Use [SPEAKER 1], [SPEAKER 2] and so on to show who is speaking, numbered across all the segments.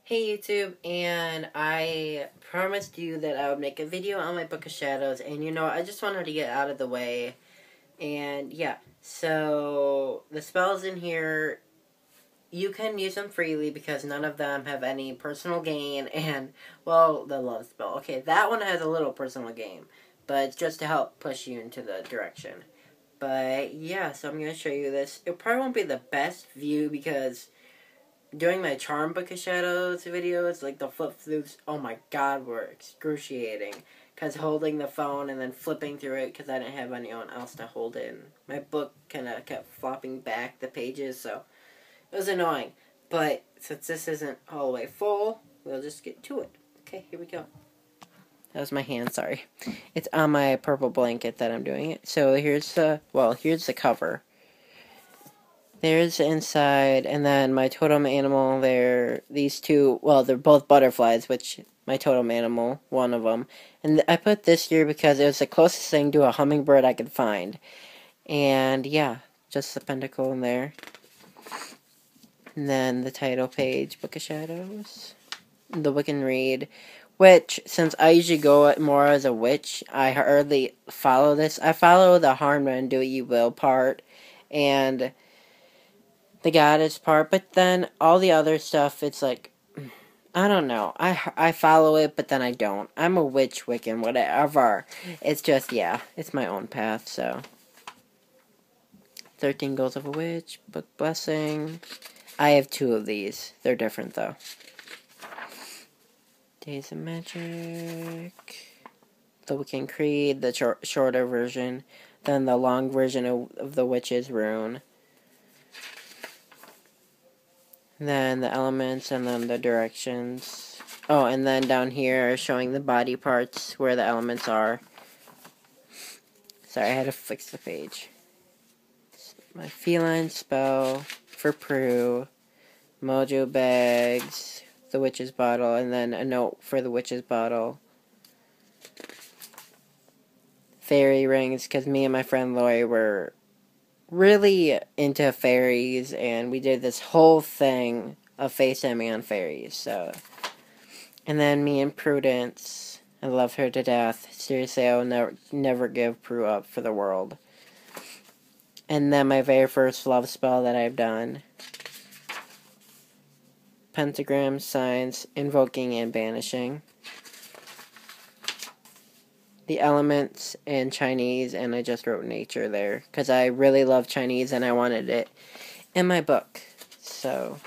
[SPEAKER 1] Hey YouTube, and I promised you that I would make a video on my Book of Shadows, and I just wanted to get out of the way, and yeah, so the spells in here, you can use them freely because none of them have any personal gain, and, well, the love spell, okay, that one has a little personal gain, but it's just to help push you into the direction, but yeah, so I'm going to show you this. It probably won't be the best view because doing my Charm Book of Shadows videos, like the flip throughs, oh my god, were excruciating. Because holding the phone and then flipping through it because I didn't have anyone else to hold it. My book kind of kept flopping back the pages, so it was annoying. But since this isn't all the way full, we'll just get to it. Okay, here we go. That was my hand, sorry. It's on my purple blanket that I'm doing it. So here's the cover. There's the inside, and then my totem animal there, these two, well, they're both butterflies, which my totem animal, one of them. And I put this here because it was the closest thing to a hummingbird I could find. And yeah, just the pentacle in there. And then the title page, Book of Shadows. The Wiccan Read, which, since I usually go more as a witch, I hardly follow this. I follow the harm and do what you will part, and the goddess part, but then all the other stuff, it's like, I don't know. I follow it, but then I don't. I'm a witch, Wiccan, whatever. It's just, yeah, it's my own path, so. 13 Goals of a Witch, Book Blessing. I have two of these. They're different, though. Days of Magic. The Wiccan Creed, the shorter version. Then the long version of the Witch's Rune. Then the elements, and then the directions. Oh, and then down here showing the body parts where the elements are. Sorry, I had to fix the page. My feline spell for Prue. Mojo bags. The witch's bottle, and then a note for the witch's bottle. Fairy rings, because me and my friend Lori were really into fairies, and we did this whole thing of FaceTiming on fairies, so. And then me and Prudence, I love her to death. Seriously, I will never give Prue up for the world. And then my very first love spell that I've done. Pentagram, signs, invoking and banishing. The elements and Chinese, and I just wrote nature there because I really love Chinese and I wanted it in my book. So,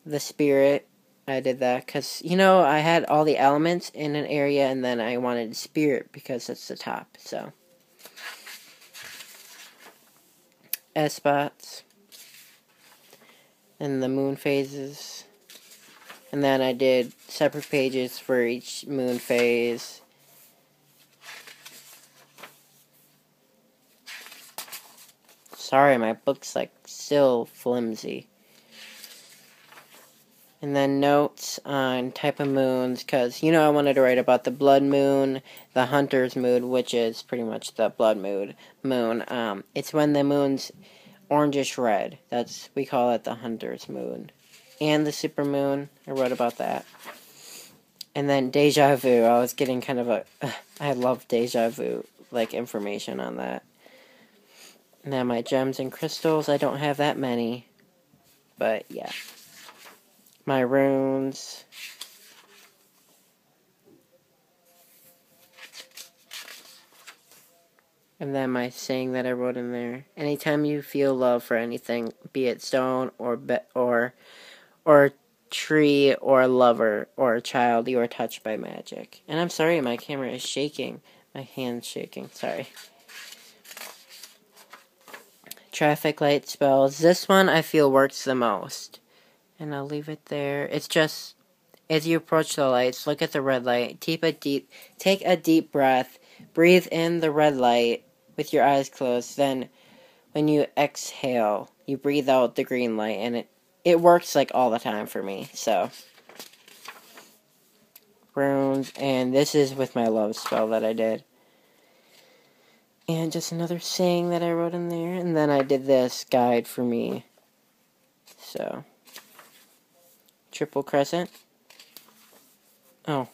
[SPEAKER 1] the spirit, I did that because, I had all the elements in an area and then I wanted spirit because it's the top, so. S-spots. And the moon phases. And then I did separate pages for each moon phase. Sorry, my book's still flimsy. And then notes on type of moons, because, I wanted to write about the blood moon, the hunter's moon, which is pretty much the blood moon. It's when the moon's orangish red. We call it the hunter's moon. And the supermoon, I wrote about that. And then deja vu, I was getting kind of I love deja vu, information on that. Now my gems and crystals, I don't have that many, but yeah. My runes. And then my saying that I wrote in there. Anytime you feel love for anything, be it stone or tree or a lover or a child, you are touched by magic. And I'm sorry, my camera is shaking. My hand's shaking, sorry. Traffic light spells. This one I feel works the most. And I'll leave it there. It's just, as you approach the lights, look at the red light. Take a deep breath. Breathe in the red light with your eyes closed. Then, when you exhale, you breathe out the green light. And it works all the time for me. So, runes. And this is with my love spell that I did. And just another saying that I wrote in there. And then I did this guide for me. So, Triple Crescent. Oh,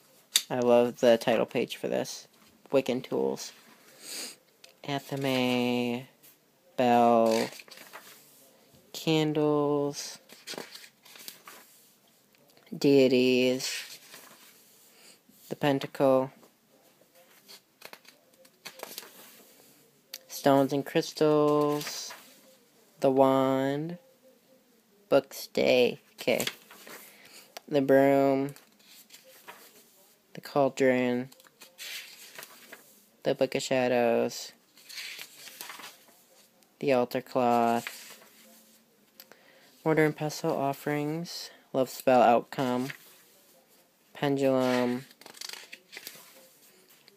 [SPEAKER 1] I love the title page for this. Wiccan Tools. Athame. Bell. Candles. Deities. The Pentacle. Stones and Crystals. The Wand. Bookstay. Okay. The Broom. The Cauldron. The Book of Shadows. The Altar Cloth. Mortar and Pestle Offerings. Love Spell Outcome. Pendulum.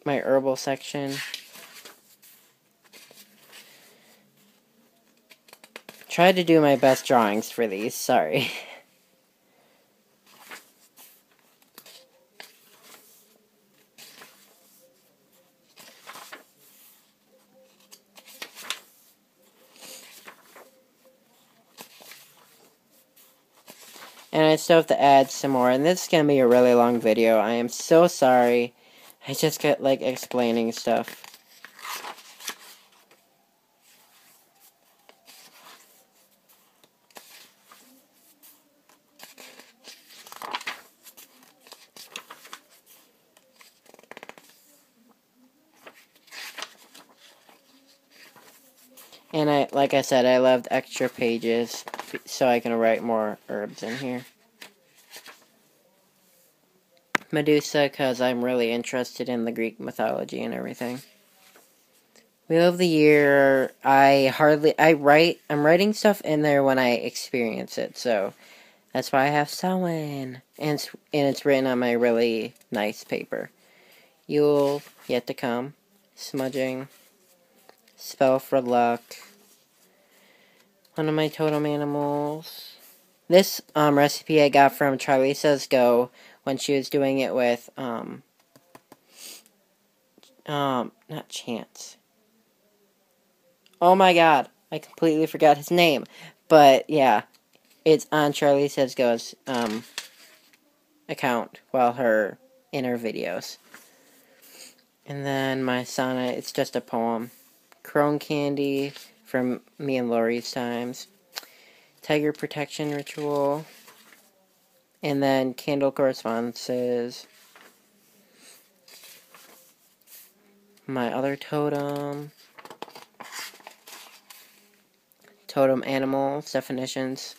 [SPEAKER 1] My herbal section. Tried to do my best drawings for these, sorry. And I still have to add some more, and this is going to be a really long video. I am so sorry. I just get, like, explaining stuff. And like I said, I loved extra pages so I can write more herbs in here. Medusa, because I'm really interested in the Greek mythology and everything. Wheel of the Year, I'm writing stuff in there when I experience it, so that's why I have Samhain. And it's written on my really nice paper. Yule, Yet to Come, Smudging, Spell for Luck, one of my totem animals. This recipe I got from Charlie Says Go when she was doing it with not Chance. Oh my god, I completely forgot his name. But yeah, it's on Charlie Says Go's account, in her videos. And then my sonnet, it's just a poem. Crone Candy from me and Lori's times. Tiger Protection Ritual. And then Candle Correspondences. My other totem. Totem Animals Definitions.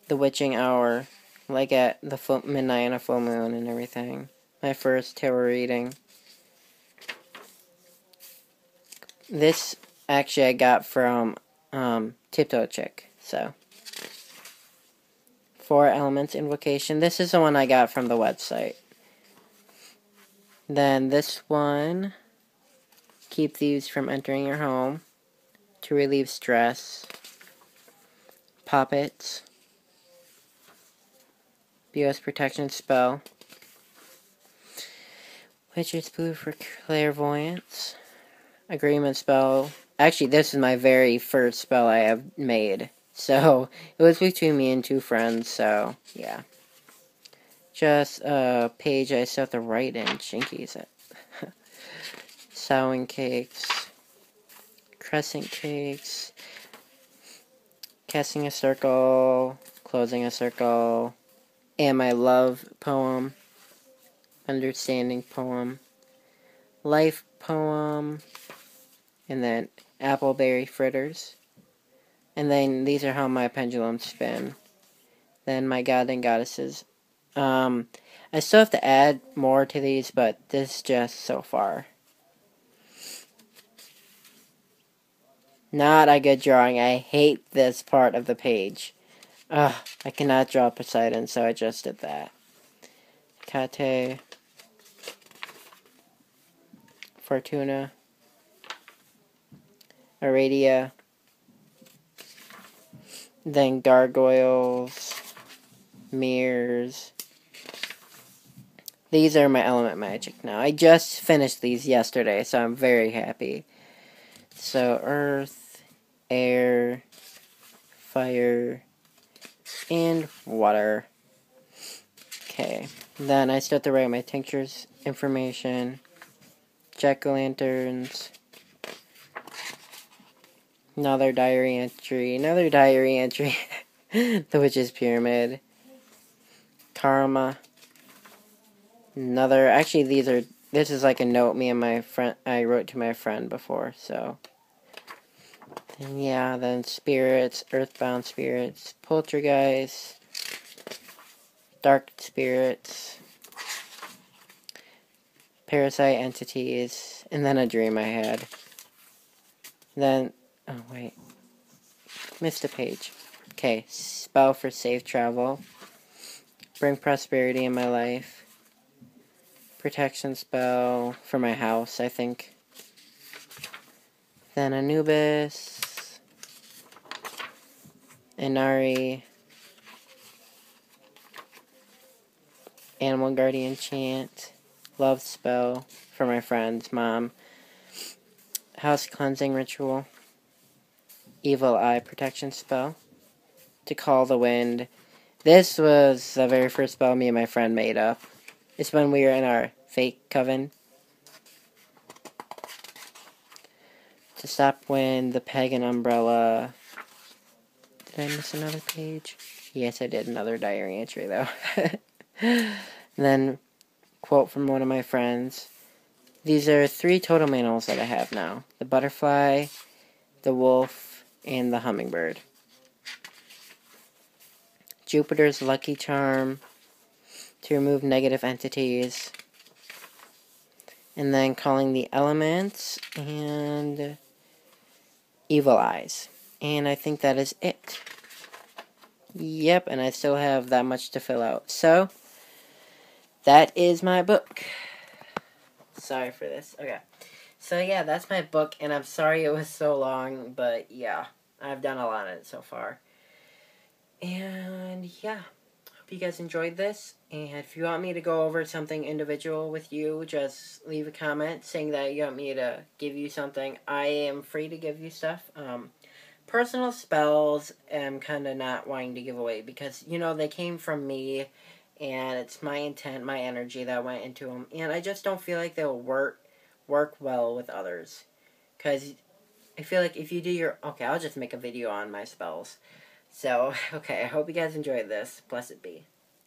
[SPEAKER 1] The Witching Hour. Like at the midnight and a full moon and everything. My first tarot reading. This, actually, I got from Tiptoe Chick, so. 4 Elements Invocation. This is the one I got from the website. Then this one, Keep Thieves from Entering Your Home, to relieve stress. Poppets. BOS Protection Spell. Witch's Brew for Clairvoyance. Agreement Spell. Actually, this is my very first spell I have made. So, it was between me and 2 friends, so, yeah. Just a page I still have to write in. Jinkies it. Sowing Cakes. Crescent Cakes. Casting a Circle. Closing a Circle. And my love poem. Understanding poem. Life poem. And then Appleberry Fritters. And then these are how my pendulums spin. Then my God and Goddesses. I still have to add more to these, but this is just so far. Not a good drawing. I hate this part of the page. Ugh, I cannot draw Poseidon, so I just did that. Kate. Fortuna. Aradia. Then gargoyles. Mirrors. These are my element magic now. I just finished these yesterday, so I'm very happy. So, earth, air, fire, and water. Okay. Then I still have to write my tinctures information. Jack-o'-lanterns. Another diary entry. Another diary entry. The Witch's Pyramid. Karma. Another. Actually, this is like a note me and my friend. I wrote to my friend before, so. And yeah, then spirits, earthbound spirits, poltergeist, dark spirits, parasite entities, and then a dream I had. Then, oh wait, missed a page. Okay, spell for safe travel, bring prosperity in my life, protection spell for my house, I think. Then Anubis, Inari, Animal Guardian chant, love spell for my friend's mom, house cleansing ritual, evil eye protection spell, to call the wind. This was the very first spell me and my friend made up. It's when we were in our fake coven. To stop wind, the pagan umbrella. Did I miss another page? Yes, I did. Another diary entry, though. And then, quote from one of my friends. These are 3 totem animals that I have now. The butterfly, the wolf, and the hummingbird. Jupiter's lucky charm to remove negative entities. And then calling the elements and evil eyes. And I think that is it. Yep, and I still have that much to fill out. So, that is my book. Sorry for this. Okay. So, yeah, that's my book, and I'm sorry it was so long, but yeah, I've done a lot of it so far. And, yeah, hope you guys enjoyed this, and if you want me to go over something individual with you, just leave a comment saying that you want me to give you something. I am free to give you stuff. Personal spells, I'm kind of not wanting to give away, because, you know, they came from me, and it's my intent, my energy that went into them, and I just don't feel like they'll work well with others, because I feel like if you do your, okay, I'll just make a video on my spells. So, okay, I hope you guys enjoyed this. Blessed be.